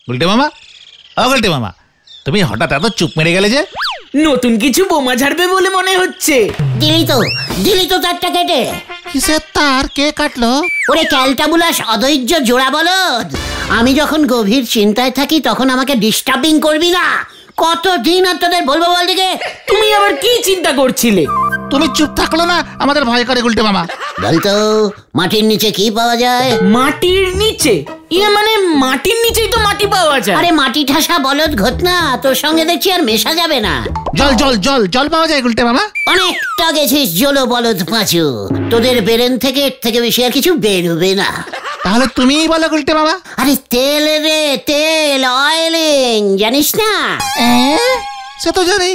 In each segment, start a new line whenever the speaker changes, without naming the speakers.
গুলটে মামা, ও গুলটে মামা, তুমি হঠাৎ এত চুপ মেরে গেলে যে?
নতুন কিছু বোমা ঝাড়বে বলে মনে হচ্ছে।
দিলি তো তারটা কেটে।
কিসের তার? কে কাটলো?
ওরে ক্যালটাবুলাস অধৈর্য জোড়া বলদ, আমি যখন গভীর চিন্তায় থাকি তখন আমাকে ডিস্টার্বিং করবি না। কতদিন আর তোদের বলবো বল দিকে।
তুমি আবার কি চিন্তা করছিলে?
তুমি চুপ থাকলো না, আমাদের ভয় করে গুলটে মামা।
বলতো মাটির নিচে কি পাওয়া যায়?
মাটির নিচে? মানে মাটির নিচেই তো মাটি পাওয়া যায়।
আরে মাটি ঠাসা বলদ ঘটনা, তোর সঙ্গে দেখছি আর মেশা যাবে না।
জল জল জল জল পাওয়া যায় গুলটে মামা।
অনেকটা গেছিস জলো বলদ পাঁচু, তোদের বেরেন থেকে এর থেকে বেশি আর কিছু বেরোবে না।
তাহলে তুমিই বলো গুলটে মামা।
আরে তেল রে, তেল, অয়েলিং, জানিস না?
সে তো জানি,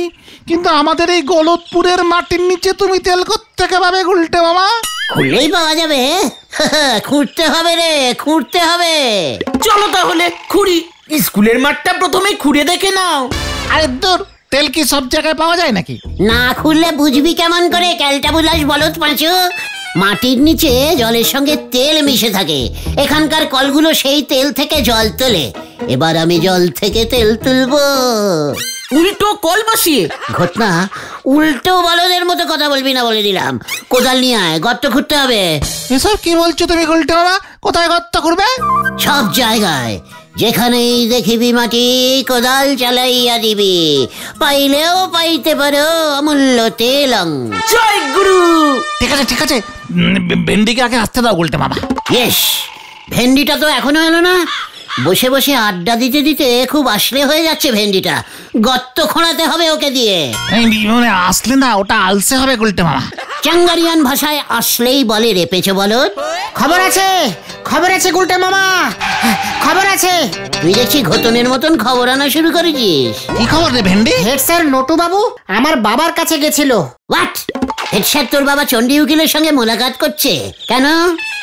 কিন্তু আমাদের এই গলতপুরের মাটির নিচে তুমি তেল কোত্থেকে পাবে গুলটে মামা?
খুললেই পাওয়া যাবে। খুঁড়তে হবে রে, খুঁড়তে হবে।
চলো তাহলে খুঁড়ি। স্কুলের মাঠটা প্রথমে খুঁড়ে দেখে নাও।
আরে দূর, তেল কি সব জায়গায় পাওয়া যায় নাকি?
না খুললে বুঝবি কেমন করে ক্যালটাবুলাস বলদ পাঁচু? মাটির নিচে জলের সঙ্গে তেল মিশে থাকে, এখানকার কলগুলো সেই তেল থেকে জল তোলে। এবার আমি জল থেকে তেল তুলবো।
উল্টো কল বসিয়ে?
ঘটনা, উল্টো বলদের মতো কথা বলবি না বলে দিলাম। কোদাল নিয়ে আয়, গর্ত খুঁড়তে হবে।
এসব কি বলছো তুমি গুলটে মামা? কোথায় গর্ত করবে?
সব জায়গায়, যেখানেই দেখিবি মাটি কোদাল চালাইয়া দিবি, পাইলেও পাইতে পারো অমূল্য তেলং।
জয় গুরু।
ঠিক আছে ঠিক আছে, ভেন্ডিকে আগে আসতে দাও গুলটে মামা।
ইয়েস, ভেন্ডিটা তো এখনো এলো না। বসে বসে আড্ডা দিতে দিতে খুব আসলে হয়ে যাচ্ছে ভেন্ডিটা। গর্ত খোঁড়াতে হবে ওকে দিয়ে।
মানে আসলে না, ওটা আলসে হবে গুলটে মামা।
চাঙ্গারিয়ান ভাষায় আসলেই বলে রেপেছে বলদ।
খবর আছে, খবর আছে গুলটে মামা, খবর আছে।
তুই দেখছি ঘটনের মতন খবর আনা শুরু করেছিস।
কি খবর রে ভেন্ডি?
হেড স্যার নটু বাবু আমার বাবার কাছে গেছিল।
হোয়াট? হেড স্যার তোর বাবা চন্ডী উকিলের সঙ্গে মোলাকাত করছে? কেন,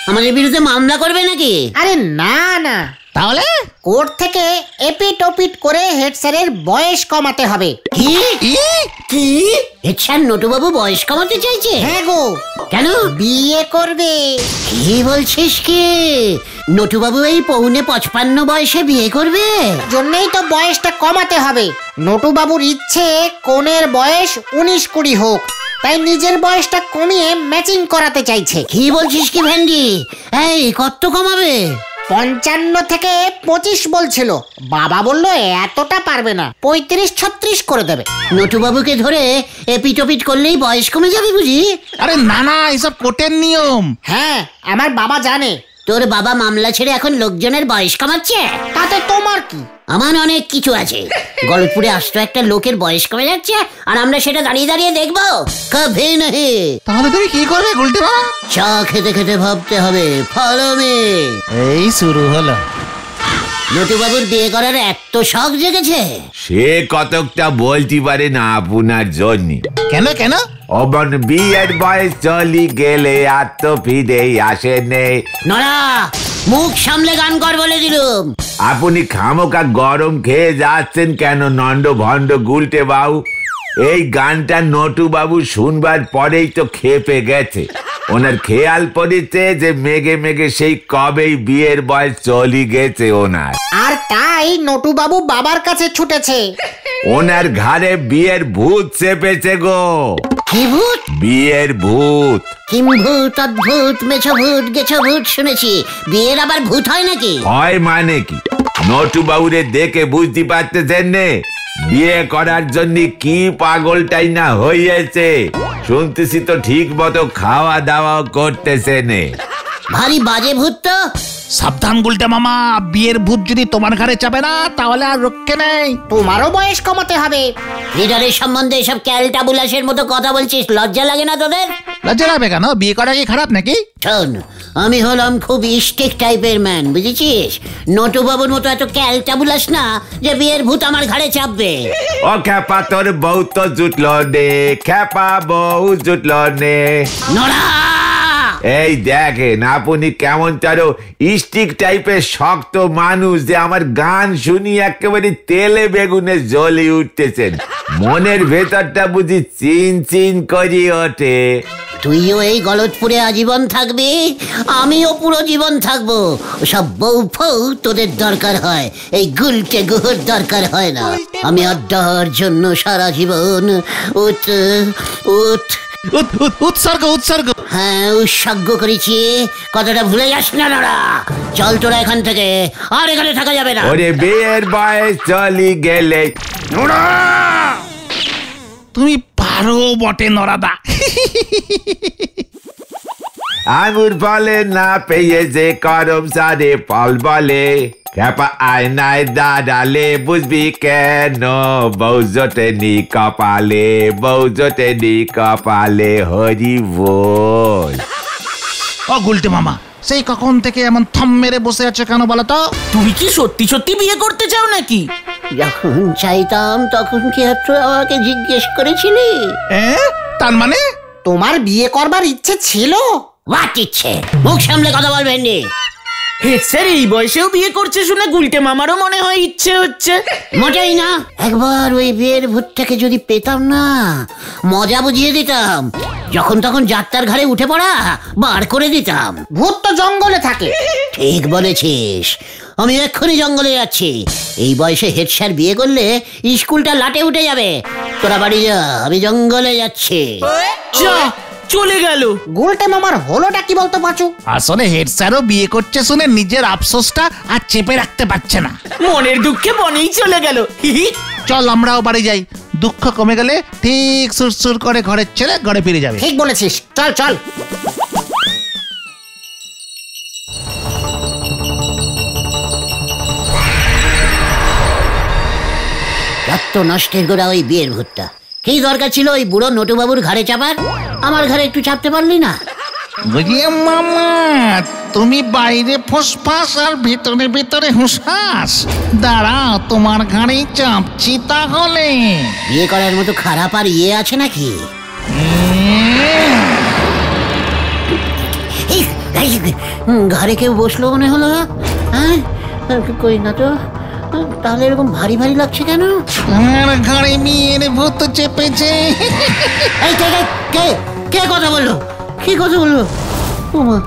আমাদের বিরুদ্ধে মামলা করবে নাকি?
আরে না না,
তাহলে
কোর্ট থেকে এপিট ওপিট করে হেড স্যারের বয়স কমাতে হবে।
কি কি? হেড স্যার নটুবাবু বয়স কমাতে চাইছে?
হ্যাঁ গো।
কেন?
বিয়ে করবে।
কি বলছিস কি? নটুবাবু এই 55 বয়সে বিয়ে করবে?
জন্যই তো বয়সটা কমাতে হবে। নটু বাবুর ইচ্ছে কোনের বয়স 19-20 হোক, তাই নিজের বয়সটা কমিয়ে ম্যাচিং করাতে চাইছে।
কি বলছিস কি ভেন্ডি? এই কত কমাবে?
55 থেকে 25 বলছিল, বাবা বলল এতটা পারবে না, 35-36 করে দেবে।
নটুবাবুকে ধরে এপিটোপিট করলেই বয়স কমে যাবে বুঝি?
আরে না না, এসব কোর্টের নিয়ম।
হ্যাঁ, আমার বাবা জানে।
তোর বাবা মামলা ছেড়ে এখন লোকজনের বয়স কমাচ্ছে?
তাতে তোমার কি?
আমার অনেক কিছু আছে। গলতপুরে আসতো একটা লোকের বয়স কমে যাচ্ছে, আর আমরা সেটা দাঁড়িয়ে দাঁড়িয়ে দেখবো? কবে নাহি।
তাহলে তুমি কি করবে গুলটে মামা?
চা খেতে খেতে ভাবতে হবে। Follow me.
এই শুরু হলো।
নটুবাবুর বিয়ে করার এত শখ জেগেছে?
সে কতকটা বলতে পারে না আপনার জন্য।
কেন কেন?
অবন বিয়ের বয়স চলি গেলে আর তো ফিরে আসে নেই।
নড়া, মুখ সামলে গান কর বলে দিলুম।
আপনি খামোকা গরম খেয়ে যাচ্ছেন কেন নন্দ ভণ্ড গুলটে বাবু? এই গানটা নটু বাবু শুনবার পরেই তো খেপে গেছে। ওনার খেয়াল পড়েছে যে মেঘে মেঘে সেই কবেই বিয়ের বয়স চলি গেছে ওনার,
আর তাই নটু বাবু বাবার কাছে ছুটেছে।
ওনার ঘাড়ে বিয়ের ভূত চেপেছে গো।
কি ভূত?
বিয়ের ভূত।
কিম ভূত, অদ্ভুত, মেছো ভূত, গেছো ভূত শুনেছি, বিয়ের আবার ভূত হয় নাকি?
হয় মানে কি? নটু বাবুরে দেখে বুঝতে পারতেছেন নে বিয়ে করার জন্য কি পাগলটাই না হইয়েছে। শুনতেছি তো ঠিক মতো খাওয়া দাওয়া করতেছে নে।
ভারী বাজে ভূত তো।
সাবধান গুলটে মামা, বিয়ের ভূত যদি তোমার ঘরে চাপে না তাহলে আর রক্ষে নেই।
তোমারও বয়স কমাতে হবে।
লিডারের সম্বন্ধে এসব ক্যালটাবুলাসের মতো কথা বলছিস, লজ্জা লাগে না তোদের?
লজ্জা লাগবে কেন? বিয়ে করা কি খারাপ নাকি?
শোন, আমি হলাম খুব স্ট্রিক্ট টাইপের ম্যান, বুঝেছিস? নটুবাবুর মতো এত ক্যালটাবুলাস না যে বিয়ের ভূত আমার ঘাড়ে চাপবে।
ও খ্যাপা, তোর বউ তো জুটলো নে, খ্যাপা বউ জুটলো নে।
নড়া!
এই দেখেন আপনি কেমন তারও স্টিক টাইপের শক্ত মানুষ যে আমার গান শুনি একেবারে তেলে বেগুনে জ্বলে উঠতেছেন। মনের ভেতরটা বুঝি চিন চিন করি ওঠে।
তুইও এই গলতপুরে আজীবন থাকবি, আমিও পুরো জীবন থাকবো। সব বউ ফউ তোদের দরকার হয়, এই গুলটে গুহর দরকার হয় না। আমি আড্ডার জন্য সারা জীবন
উৎসর্গ।
হ্যাঁ, উৎসর্গ করেছি, কথাটা ভুলে যাস না নড়া। চল তোরা এখান থেকে, আর এখানে থাকা যাবে না।
ওরে বিয়ের বয়স চলি গেলে
তুমি পারো বটে নরাদা।
আঙুর বলে না পেয়ে যে করম সারে ফল বলে, খেপা আয়নায় দাঁড়ালে বুঝবি কেন, বউ জোটেনি কপালে, বউ জোটেনি কপালে, হরি বল।
ও গুলটে মামা, সেই কখন থেকে এমন থম মেরে বসে আছে কেন বলো তো?
তুমি কি সত্যি সত্যি বিয়ে করতে চাও নাকি?
যখন চাইতাম তখন কি তুই আমাকে জিজ্ঞেস করেছিলি?
তার মানে
তোমার বিয়ে করবার ইচ্ছে ছিল?
হোয়াট ইচ্ছে? মুখ সামলে কথা বলবেন নি।
হেড স্যার এই বয়সেও বিয়ে করছে শুনে গুলটে মামারও মনে হয় ইচ্ছে হচ্ছে।
মোটেই না। একবার ওই বিয়ের ভূতটাকে যদি পেতাম না, মজা বুঝিয়ে দিতাম। যখন তখন যাত্রার ঘাড়ে উঠে পড়া বার করে দিতাম।
ভূত তো জঙ্গলে থাকে।
ঠিক বলেছিস, আমি এক্ষুনি জঙ্গলে যাচ্ছি। এই বয়সে হেড স্যার বিয়ে করলে স্কুলটা লাটে উঠে যাবে। তোরা বাড়ি যা, আমি জঙ্গলে যাচ্ছি।
যা, চলে গেল।
গুলটে মামার হলোটা কি বলতো পাঁচু?
আসলে হেড স্যারও বিয়ে করছে শুনে নিজের আফসোসটা আর চেপে রাখতে পারছে না।
মনের দুঃখে বনেই চলে গেল।
চল আমরাও বাড়ি যাই, দুঃখ কমে গেলে ঠিক সুরসুর করে ঘরের ছেলে ঘরে ফিরে যাবে।
ঠিক বলেছিস, চল চল।
এত নষ্টের গোড়া ওই বিয়ের ভূতটা। কি দরকার ছিল ওই বুড়ো নটুবাবুর ঘাড়ে চাপার? আমার ঘরে একটু চাপতে পারলি না?
বুঝিয়ে মামা, তুমি বাইরে ফোসফাস আর ভিতরে ভিতরে হুসহাস। দাঁড়াও, তোমার ঘাড়েই চাপছি তাহলে।
বিয়ে করার মতো খারাপ আর ইয়ে আছে নাকি? ঘরে কেউ বসলো মনে হলো। হ্যাঁ, কই না তো। তাহলে এরকম ভারী ভারী লাগছে কেন?
আমার ঘাড়ে বিয়ের ভূত চেপেছে।
এই কে কে কথা বললো? কি কথা বললো? ওমা,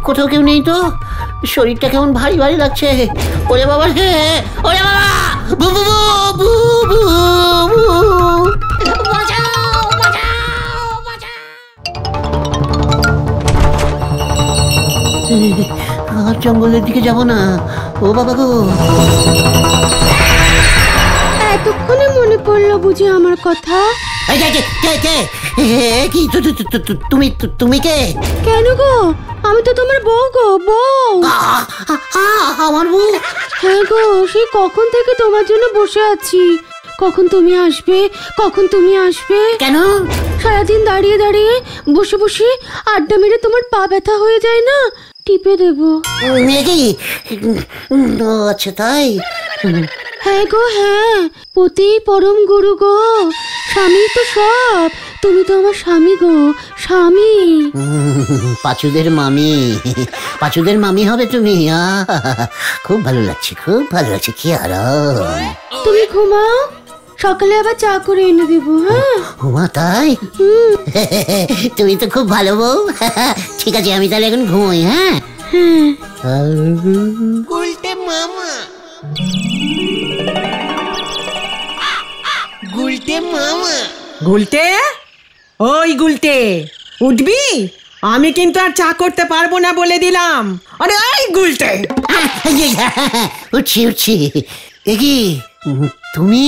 কোথাও কেউ নেই তো। শরীরটা কেমন ভারী ভারী লাগছে। ওরে বাবা, হে ওরে বাবা, বু বু বু বু বু, বাঁচাও বাঁচাও বাঁচাও। আর জঙ্গলের দিকে যাব না। ও বাবা গো,
এতক্ষণে মনে পড়লো বুঝি আমার কথা?
তুমি কে?
কেন গো, আমি তো তোমার বউ গো, বউ।
আমার বউ?
হ্যাঁ গো, সেই কখন থেকে তোমার জন্য বসে আছি। কখন তুমি আসবে, কখন তুমি আসবে।
কেন?
সারাদিন দাঁড়িয়ে দাঁড়িয়ে বসে বসে আড্ডা মেরে তোমার পা ব্যথা হয়ে যায় না, টিপে দেবো।
আচ্ছা তাই?
হ্যাঁ গো হ্যাঁ, পতি পরম গুরু গো, স্বামী তো সব। তুমি তো আমার স্বামী গো, স্বামী।
পাঁচুদের মামি, পাঁচুদের মামি হবে তুমি। খুব ভালো লাগছে, খুব ভালো লাগছে। কি আরাম।
তুমি ঘুমাও, সকালে আবার চা করে এনে দেবো। হ্যাঁ
ঘুমা তাই? তুমি তো খুব ভালো বউ। ঠিক আছে, আমি তাহলে এখন ঘুমোই। হ্যাঁ
গুলটে মামা, গুলটে মামা।
গুলটে, ওই গুলটে, উঠবি? আমি কিন্তু আর চা করতে পারবো না বলে দিলাম। আরে ওই গুলটে।
উঠছি উঠছি। এ কি তুমি?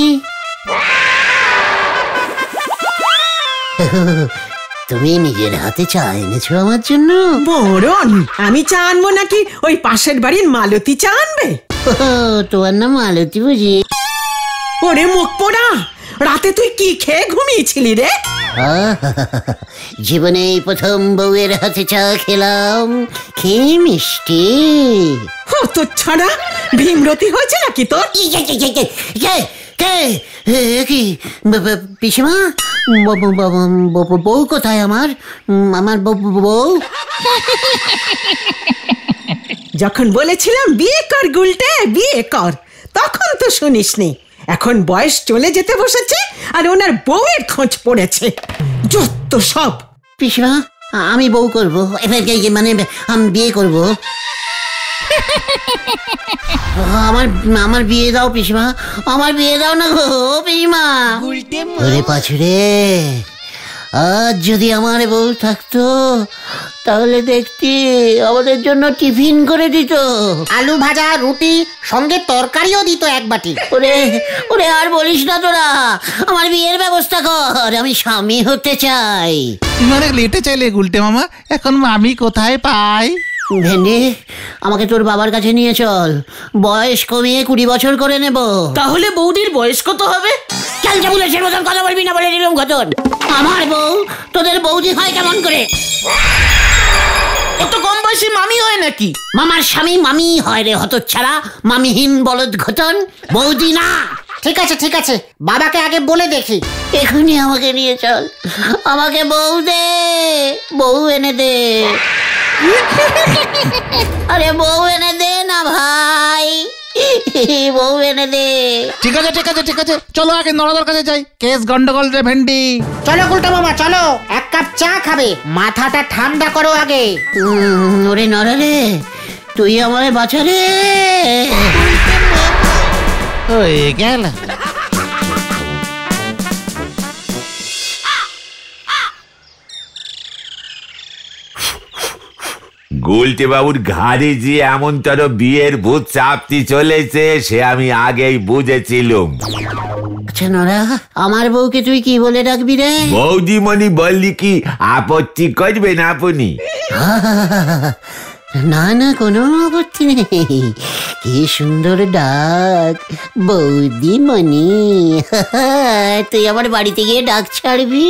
তুমি নিজের হাতে চা এনেছো আমার জন্য?
বরণ, আমি চা আনবো নাকি ওই পাশের বাড়ির মালতী চা আনবে?
তোমার নাম মালতী বুঝি?
ওরে মুখ পোড়া, রাতে তুই কি খেয়ে ঘুমিয়েছিলি রে?
জীবনে এই প্রথম বউয়ের হাতে চা খেলাম। খেয়ে মিষ্টি।
তোর ছাড়া ভীমরতি হয়েছে নাকি তোর?
কি পিসিমা? বউ কোথায় আমার? আমার বউ?
যখন বলেছিলাম বিয়ে কর গুলটে, বিয়ে কর, তখন তো শুনিসনি। এখন বয়স চলে যেতে বসেছে আর ওনার বউয়ের খোঁজ পড়েছে। যত সব।
পিসমা, আমি বউ করবো, মানে আমি বিয়ে করবো। আমার বিয়ে দাও পিসমা, আমার বিয়ে দাও না গো পিসমা। ওরে পাছুরে, আজ যদি আমার বউ থাকতো তাহলে দেখতি আমাদের জন্য টিফিন করে দিত,
আলু ভাজা, রুটি, সঙ্গে তরকারিও দিত এক বাটি।
ওরে ওরে, আর বলিস না তোরা, আমার বিয়ের ব্যবস্থা কর, আমি স্বামী হতে চাই।
তুমি অনেক লেটে চাইলে গুলটে মামা, এখন আমি কোথায় পাই?
ভেন্ডি, আমাকে তোর বাবার কাছে নিয়ে চল, বয়স কমিয়ে 20 বছর করে নেব।
তাহলে বৌদির বয়স কত হবে?
ক্যালটা বুলেছের মতন কথা বলবি না বলে দিলাম ঘটন। আমার বউ তোদের বৌদি হয় কেমন করে?
এত কম বয়সে মামি হয় নাকি?
মামার স্বামী মামি হয় রে হতচ্ছাড়া, মামিহীন বলদ ঘটন, বৌদি না।
ঠিক আছে ঠিক আছে, বাবাকে আগে বলে দেখি।
এখনই আমাকে নিয়ে চল, আমাকে বউ দে, বউ এনে দে। আরে বউ এনে দে না ভাই, বউ এনে দে।
ঠিক আছে ঠিক আছে ঠিক আছে, চলো আগে নড়াদার কাছে যাই, কেস গন্ডগোল রে ভেন্ডি।
চলো গুলটে মামা চলো, এক কাপ চা খাবে, মাথাটা ঠান্ডা করো আগে।
ওরে নড়া রে, তুই আমায় বাঁচা রে।
হয়ে গেল।
গুলটে বাবুর ঘাড়ে যে এমন তোর বিয়ের ভূত চাপতি চলেছে সে আমি আগেই বুঝেছিলুম।
আচ্ছা নড়া, আমার বউকে তুই কি বলে ডাকবি রে?
বৌদিমণি বললি কি আপত্তি করবেন আপনি?
না না, কোনো আপত্তি নেই, কি সুন্দর ডাক, বৌদিমণি। তুই আমার বাড়িতে গিয়ে ডাক ছাড়বি,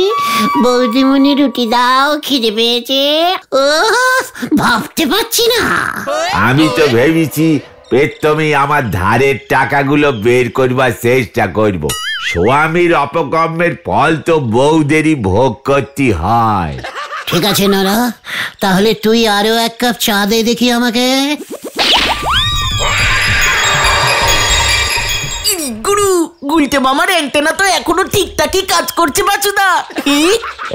বৌদিমণি রুটি দাও, খিদে পেয়েছে। ও ভাবতে পারছি না।
আমি তো ভেবেছি প্রথমেই আমার ধারের টাকাগুলো বের করবার চেষ্টা করব। স্বামীর অপকর্মের ফল তো বউদেরই ভোগ করতে হয়।
ঠিক আছে নরা, তাহলে তুই আরো 1 কাপ চা দে দেখি আমাকে।
গুরু, গুলটে মামার অ্যান্টেনা তো এখনো ঠিকঠাকই কাজ করছে বাচুদা।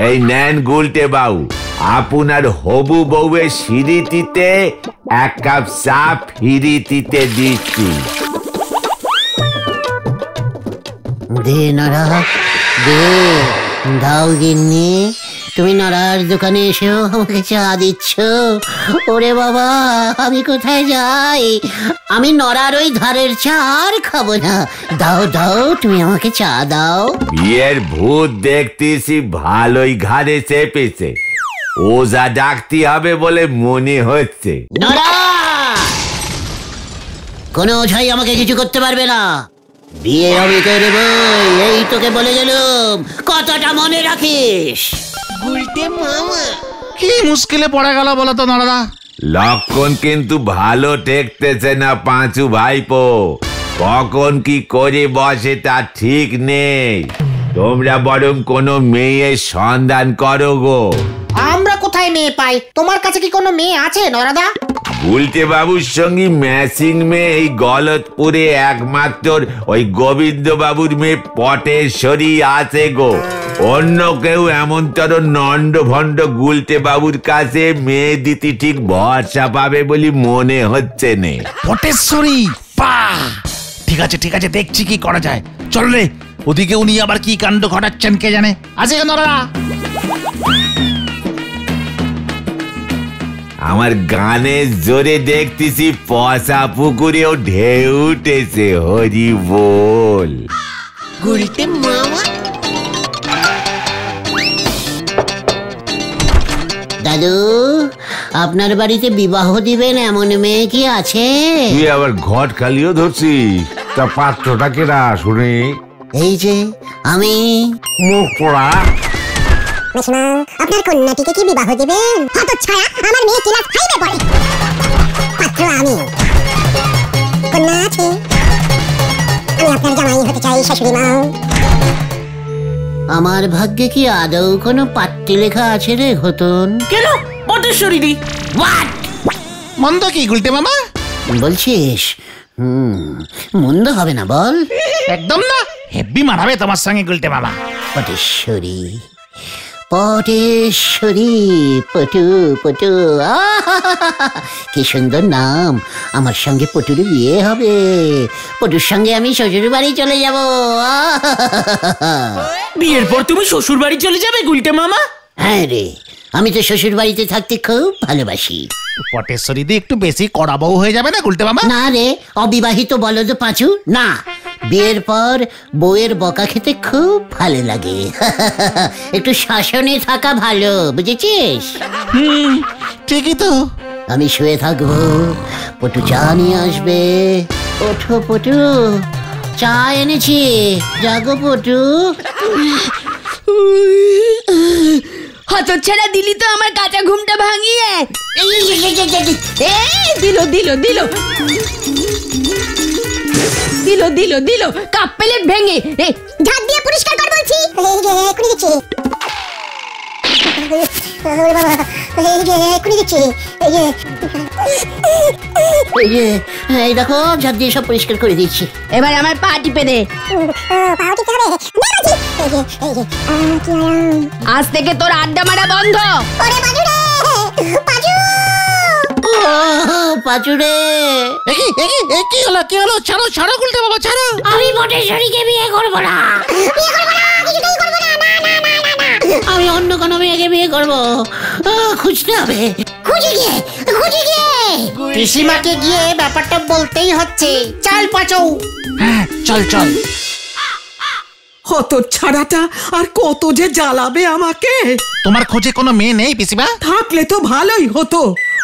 এই নেন গুলটে বাবু, আপনার হবু বউয়ের সিঁড়িটিতে 1 কাপ চা ফিরিটিতে দিচ্ছি।
দে নরা, দে, দাও গিন্নি। তুমি নড়ার দোকানে এসেও আমাকে চা দিচ্ছ? ওরে বাবা, আমি কোথায় যাই? আমি নড়ার ওই ধারের চা আর খাবো না। দাও দাও, তুমি আমাকে চা দাও।
বিয়ের ভূত দেখতেছি ভালোই ঘাড়ে চেপেছে, ওজা ডাকতে হবে বলে মনে হচ্ছে।
নড়া, কোনো ওঝাই আমাকে কিছু করতে পারবে না, বিয়ে আমি করব, এই তোকে বলে গেলুম, কথাটা মনে রাখিস।
কি মুশকিলে পড়ে গেল বলো তো নড়াদা?
লক্ষণ কিন্তু ভালো ঠেকতেছে না পাঁচু ভাইপো, কখন কি করে বসে তা ঠিক নেই। তোমরা বরং কোনো মেয়ের সন্ধান করো গো।
আমরা কোথায় মেয়ে পাই? তোমার কাছে কি কোনো মেয়ে আছে নরাদা?
গুলটে বাবুর সঙ্গে ম্যাচিং মেয়ে এই গলতপুরে একমাত্র ওই গোবিন্দ বাবুর মেয়ে পটেশ্বরী আছে গো। অন্য কেউ এমন তোর নন্ড ভণ্ড গুলটে বাবুর কাছে মেয়ে দিতে ঠিক ভরসা পাবে বলে মনে হচ্ছে নে।
পটেশ্বরী, বাহ! ঠিক আছে ঠিক আছে, দেখছি কি করা যায়। চল রে, ওদিকে উনি আবার কি কাণ্ড ঘটাচ্ছেন কে জানে। আছে কেন
আমার গানের জোরে দেখতেছি পচা পুকুরেও ঢেউ উঠেছে। হরি বল।
গুলটে মামা।
দাদু, আপনার বাড়িতে বিবাহ দিবেন এমন মেয়ে কি আছে?
তুই আবার ঘট খালিও ধরছিস? তা পাত্রটা কেডা শুনি?
এই যে আমি।
মুখ পোড়া।
কৃষ্ণা, আপনার কন্যাটিকে কি বিবাহ দিবেন? হতচ্ছাড়া, আমার মেয়ে কিনা খাইবে পড়ে। পাত্র আমি। কন্যা আছে, আমি আপনার জামাই হতে চাই শাশুড়ি মা।
আমার ভাগ্যে কি আদৌ কোনো পাট্টি লেখা আছে রে ঘটন?
কেন পটেশ্বরী?
হোয়াট?
মন্দ কি গুলটে মামা
বলছিস? মন্দ হবে না বল?
একদম না, হেব্বি মানাবে তোমার সঙ্গে গুলটে মামা।
পটেশ্বরী, পটেশ্বরী। পটু পটু, কি সুন্দর নাম। আমার সঙ্গে পটুর বিয়ে হবে, পটুর সঙ্গে আমি শ্বশুর বাড়ি চলে যাব।
বিয়ের পর তুমি শ্বশুর বাড়ি চলে যাবে গুলটে মামা?
হ্যাঁ রে, আমি তো শ্বশুর বাড়িতে থাকতে খুব ভালোবাসি।
পটেশ্বরী দি একটু বেশি কড়া বউ হয়ে যাবে না গুলটে মামা?
না রে, অবিবাহিত বলদ পাঁচু না। বিয়ের পর বউয়ের বকা খেতে খুব ভালো লাগে। একটু শাসনে থাকা ভালো, বুঝেছিস?
ঠিকই তো।
আমি শুয়ে থাকবো, পটু চা নিয়ে আসবে। ওঠো পটু, চা এনেছি, জাগো পটু।
হতচ্ছাড়া দিলি তো আমার কাঁচা ঘুমটা ভাঙিয়ে। দিল দিল দিল দিল দিল দিল কাপ প্লেট ভেঙে।
ঝাড় দিয়ে পরিষ্কার কর বলছি।
এই দেখো, ঝাড় দিয়ে সব পরিষ্কার করে দিচ্ছি।
এবার আমার পা টিপে দে। আজ থেকে তোর আড্ডা মারা বন্ধ।
পাচুরে,
কি হলো কি হলো? ছাড়ো ছাড়ো গুলটে মামা, ছাড়ো।
আমি পটেশ্বরীকে বিয়ে করবো না। আমি অন্য কোনো মেয়েকে বিয়ে করবো। খুঁজতে হবে। খুঁজে গিয়ে
পিসিমাকে গিয়ে ব্যাপারটা বলতেই হচ্ছে। চল পাচু।
হ্যাঁ, চল চল।
হতচ্ছাড়াটা আর কত যে জ্বালাবে আমাকে।
তোমার খোঁজে কোনো মেয়ে নেই পিসিমা?
থাকলে তো ভালোই হতো,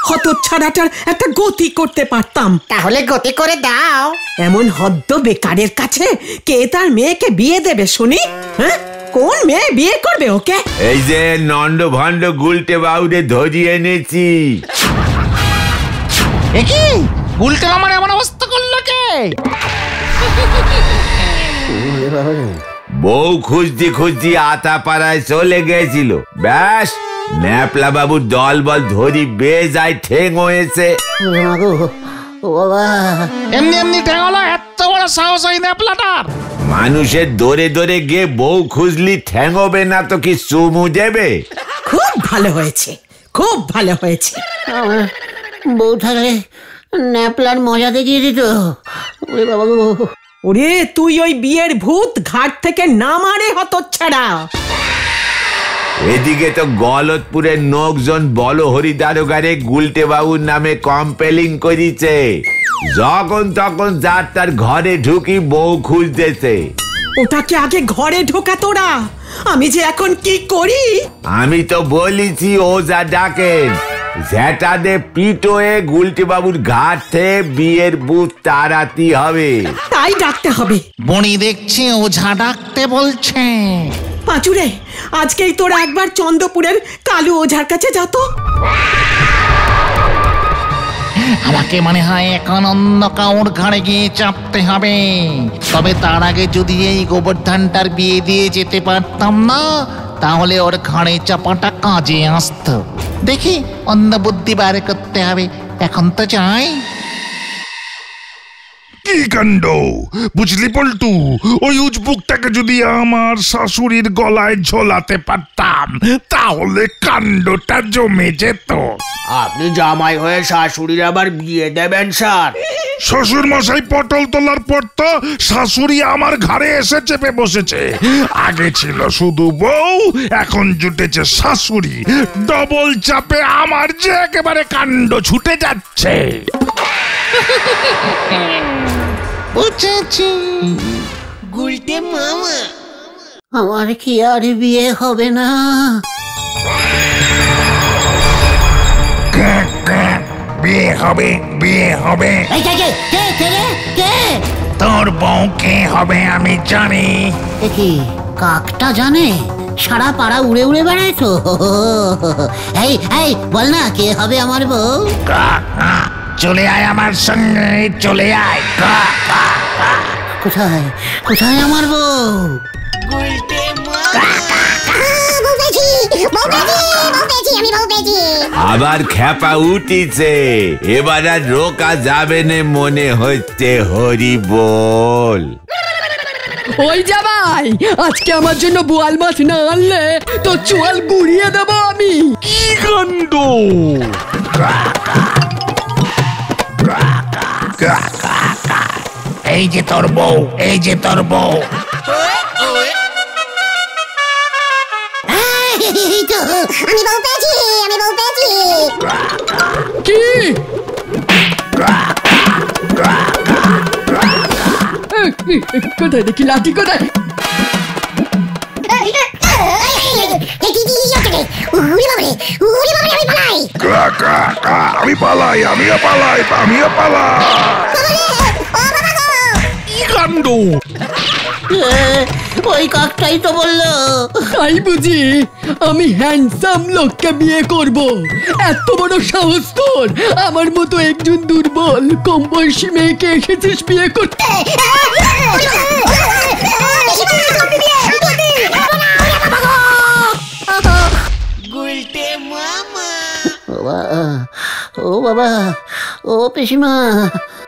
হতচ্ছাড়াটার একটা গতি করতে পারতাম।
তাহলে গতি করে দাও।
এমন হদ্দ বেকারের কাছে কে তার মেয়েকে বিয়ে দেবে শুনি? হ্যাঁ, কোন মেয়ে বিয়ে করবে ওকে?
এই যে নন্দ ভণ্ড গুলটে বাউরে ধরিয়ে এনেছি।
কি গুলটে মামার এমন অবস্থা করলো কে?
বউ খুঁজতে খুঁজতে আতাপাড়ায় চলে গেছিল। ব্যাস, ন্যাপলা বাবুর দল বল ধরি বেজায় ঠেং হয়েছে।
এমনি এমনি ঠেঙলো? এত বড় সাহস হয় ন্যাপলাটার?
মানুষের দৌড়ে দৌড়ে গিয়ে বউ খুঁজলি ঠ্যাং হবে না তো কি চুমু দেবে?
খুব ভালো হয়েছে, খুব ভালো হয়েছে।
বউ থাকলে ন্যাপলার মজা দেখিয়ে দিত। ওরে বাবা গো।
ওরে, তুই ওই বিয়ের ভূত ঘাট থেকে নামারে হতচ্ছাড়া।
এদিকে তো গলতপুরের লোকজন বলহরি দারোগারে গুলটে বাবুর নামে কম্পেলিং করিছে। যখন তখন যার তার ঘরে ঢুকি বউ খুঁজতেছে।
ওটাকে আগে ঘরে ঢোকা তোরা। আমি যে এখন কি করি?
আমি তো বলিছি ওজা ডাকেন, ঝেঁটা দে পিটোয়ে গুলটে বাবুর ঘাট থেকে বিয়ের বুথ তাড়াতে হবে।
তাই ডাকতে হবে।
বনি দেখছি ওঝা ডাকতে বলছে।
পাঁচুরে, আজকেই তোরা একবার চন্দ্রপুরের কালু ওঝার কাছে যা তো।
আমাকে মনে হয় এখন অন্য কাউর ঘাড়ে গিয়ে চাপতে হবে। তবে তার আগে যদি এই গোবর্ধনটার বিয়ে দিয়ে যেতে পারতাম না, তাহলে ওর ঘাড়ে চাপাটা কাজে আসত। দেখি অন্য বুদ্ধি বার করতে হবে। এখন তো যাই।
কি কাণ্ড! বুঝলি পল্টু, ওই উজবুকটাকে যদি আমার শাশুড়ির গলায় ঝোলাতে পারতাম তাহলে কাণ্ডটা জমে যেত।
আপনি জামাই হয়ে শাশুড়ির আবার বিয়ে দেবেন স্যার?
শ্বশুর মশাই পটল তোলার পর তো শাশুড়ি আমার ঘাড়ে এসে চেপে বসেছে। আগে ছিল শুধু বউ, এখন জুটেছে শাশুড়ি। ডবল চাপে আমার যে একেবারে কাণ্ড ছুটে যাচ্ছে।
বুঝেছি।
গুলটে মামা,
আমার কি আর বিয়ে হবে না?
বিয়ে হবে, বিয়ে হবে।
এই কে কে কে রে? কে?
তোর বউ কে হবে আমি জানি।
কি কাকটা জানে? সারা পাড়া উড়ে উড়ে বেড়ায় তো। এই এই বল না, কে হবে আমার বউ?
চলে আয় আমার সঙ্গে, চলে আয়।
কোথায় কোথায় আমার বউ?
গুলটে মামা।
আমি বউ পেয়েছি।
আবার খেপা উঠিছে। এবার আর রোকা যাবে না মনে হচ্ছে। হরি বল।
ওই জামাই, আজকে আমার জন্য বোয়াল মাছ না আনলে তো চোয়াল গুড়িয়ে দেবো আমি।
কি কাণ্ড!
এই যে তোর বউ, এই যে তোর বউ।
এই তো, আমি বউ পেয়েছি, আমি বউ পেয়েছি।
কি? কোথায় দেখি লাঠি, কোথায়?
আমি পালাই, আমিও পালাই, আমিও পালাই। কি কাণ্ড!
ওই কাকটাই তো বললো।
তাই বুঝি আমি হ্যান্ডসাম লোককে বিয়ে করব? এত বড় সাহস তোর! আমার মতো একজন দুর্বল কম বয়সী মেয়েকে এসেছিস বিয়ে করতে?
ও বাবা, ও পিসিমা,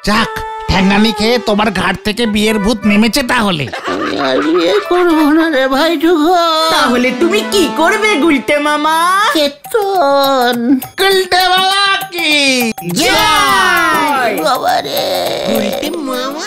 যাক, ঠ্যাঙ্গানি খেয়ে তোমার ঘাট থেকে বিয়ের ভূত নেমেছে তাহলে।
আমি আর বিয়ে করবো না রে ভাই যুগো।
তাহলে তুমি কি করবে গুলটে মামা?
কেতন
গুলটে বাবা কি
জয় বাবা রে।
গুলটে মামা